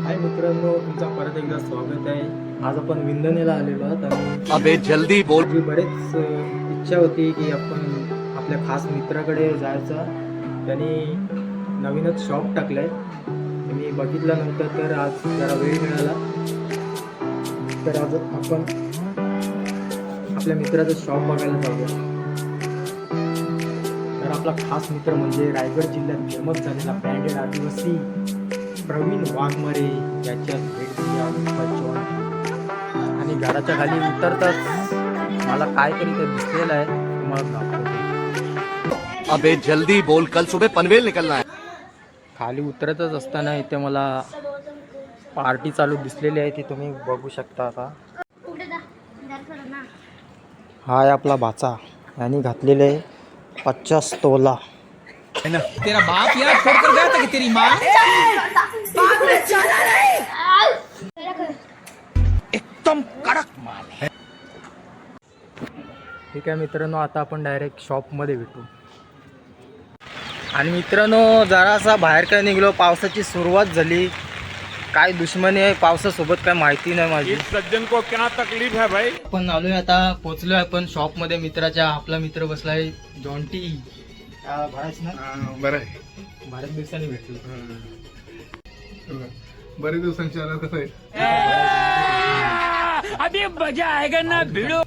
हाय मित्रांनो, तुमचा परत एकदा स्वागत आहे. आज आपण विंधनेला आलेलो आहोत आणि अबे जल्दी बोल. माझी बरेच इच्छा होती की आपण आपल्या खास मित्राकडे जायचं. त्यांनी नवीनच शॉप टाकलाय. मी बघितलं नव्हतं तर आज जरा वेळ मिळाला तर आज आपण आपल्या मित्राचं शॉप बघायला जाऊया. तर आपला खास मित्र म्हणजे रायगड जिल्ह्यात फेमस झालेला ब्रँडेड आदिवासी प्रवीण वाघमारे याच्यात भेट दिली आणि घराच्या खाली उतरताच मला काहीतरी ते दिसलेलं आहे, तुम्हाला दाखवतो. अबे जल्दी बोल, कल सुबह पनवेल निकलना है. खाली उतरतच असताना इथे मला पार्टी चालू दिसलेली आहे, ती तुम्ही बघू शकता. आता हा आहे आपला भाचा, यांनी घातलेले आहे 50 तोला. तेरा बाप यार छोड़कर गया था कि तेरी माँ एकदम कड़क माल है. ठीक आहे मित्रांनो, आता आपण डायरेक्ट शॉपमध्ये भेटू. आणि मित्रांनो, जरासा बाहेर काय निघलो, पावसाची सुरुवात झाली. काय दुश्मनी आहे पावसासोबत काय माहिती नाही माझी. इस सज्जन को क्या तकलीफ है भाई. आपण आलोय, आता पोचलोय आपण शॉपमध्ये. मित्राच्या आपला मित्र बसलाय जॉन्टी. भरायच ना, बरं आहे. बऱ्याच दिवसांनी भेटलो. बरेच दिवसांची आला कसं आहे. अभी मजा आएगा ना भिड़ो.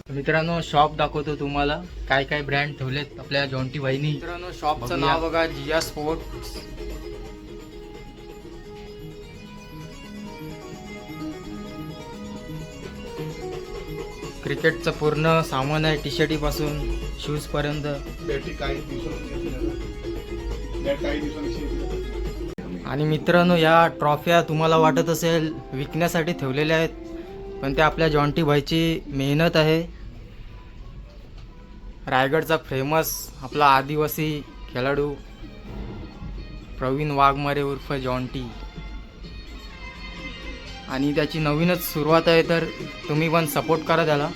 मित्रांनो, शॉप दाखवतो तुम्हाला, काय काय ब्रँड ठेवलेत आपल्या जॉन्टी भाईनी. मित्रांनो, शॉपचं नाव बघा, जिया स्पोर्ट्स. क्रिकेटचं पूर्ण सामान आहे, टी शर्टी पासून शूज पर्यंत. आणि मित्रांनो, या ट्रॉफ्या तुम्हाला वाटत असेल विकण्यासाठी ठेवलेल्या आहेत, पण त्या आपल्या जॉन्टी भाईची मेहनत आहे. रायगडचा फेमस आपला आदिवासी खेळाडू प्रवीण वाघमारे उर्फ जॉन्टी, आणि त्याची नवीनच सुरुवात आहे, तर तुम्ही पण सपोर्ट करा त्याला.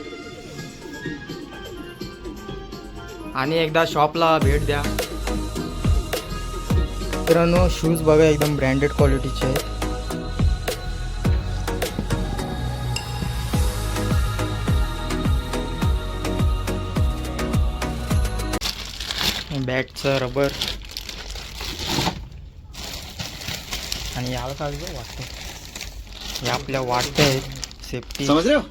आणि एकदा शॉपला भेट द्या. मित्रांनो, शूज बघा, एकदम ब्रँडेड क्वालिटीचे आहेत. बॅटचं रबर आणि याला काय वाटतं, हे आपल्या वाटत आहेत सेफ्टी. समझ रहे हो.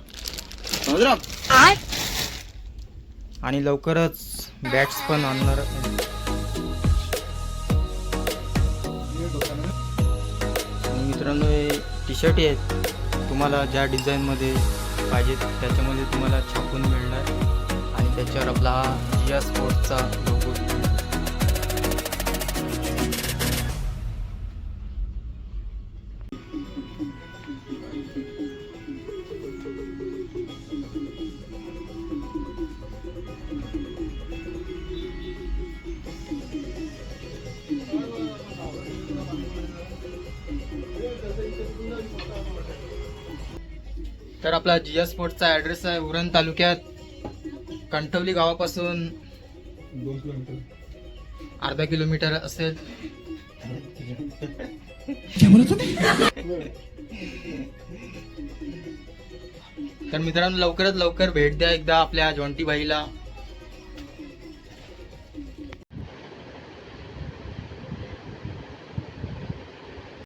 आणि लवकरच बॅट्स पण आणणार. आणि मित्रांनो, हे टी शर्ट आहेत, तुम्हाला ज्या डिझाईनमध्ये पाहिजेत त्याच्यामध्ये तुम्हाला छापून मिळणार. आणि त्याच्यावर आपला जिया स्पोर्ट्सचा लोगो. तर आपला जिया स्पोर्ट्सचा ॲड्रेस आहे उरण तालुक्यात, कंठवली गावापासून 2 किलोमीटर. अर्धा किलोमीटर असेल. तर मित्रांनो, लवकरात लवकर भेट द्या एकदा आपल्या जॉन्टी भाईला.